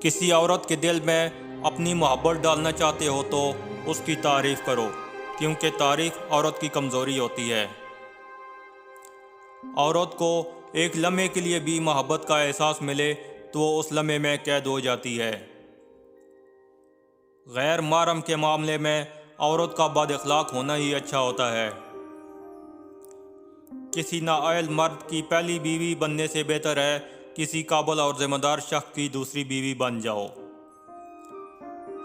किसी औरत के दिल में अपनी मोहब्बत डालना चाहते हो तो उसकी तारीफ़ करो, क्योंकि तारीफ़ औरत की कमज़ोरी होती है। औरत को एक लम्हे के लिए भी मोहब्बत का एहसास मिले तो वो उस लम्हे में कैद हो जाती है। गैर महरम के मामले में औरत का बद-अखलाक होना ही अच्छा होता है। किसी नाअहल मर्द की पहली बीवी बनने से बेहतर है किसी काबिल और ज़िम्मेदार शख्स की दूसरी बीवी बन जाओ।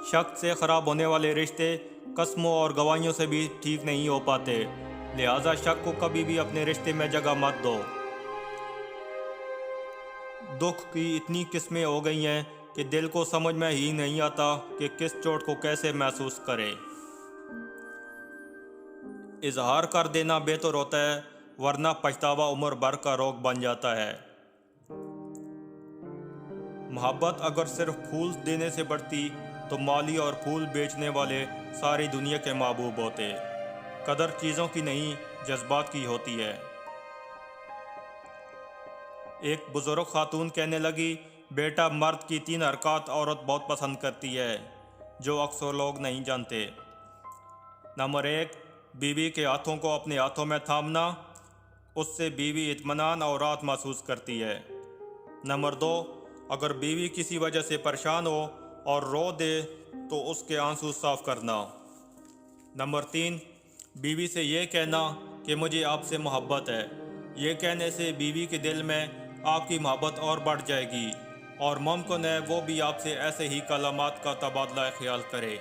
शक से ख़राब होने वाले रिश्ते कसमों और गवाहियों से भी ठीक नहीं हो पाते, लिहाजा शक को कभी भी अपने रिश्ते में जगह मत दो। दुख की इतनी किस्में हो गई हैं कि दिल को समझ में ही नहीं आता कि किस चोट को कैसे महसूस करे। इजहार कर देना बेहतर होता है, वरना पछतावा उम्र भर का रोग बन जाता है। मोहब्बत अगर सिर्फ फूल देने से बढ़ती तो माली और फूल बेचने वाले सारी दुनिया के महबूब होते। कदर चीज़ों की नहीं, जज्बात की होती है। एक बुजुर्ग खातून कहने लगी, बेटा, मर्द की 3 हरकत औरत बहुत पसंद करती है जो अक्सर लोग नहीं जानते। नंबर 1, बीवी के हाथों को अपने हाथों में थामना, उससे बीवी इत्मीनान और राहत महसूस करती है। नंबर 2, अगर बीवी किसी वजह से परेशान हो और रो दे तो उसके आंसू साफ करना। नंबर 3, बीवी से ये कहना कि मुझे आपसे मोहब्बत है। ये कहने से बीवी के दिल में आपकी मोहब्बत और बढ़ जाएगी और मुमकिन है वो भी आपसे ऐसे ही कलामात का तबादला ख्याल करे।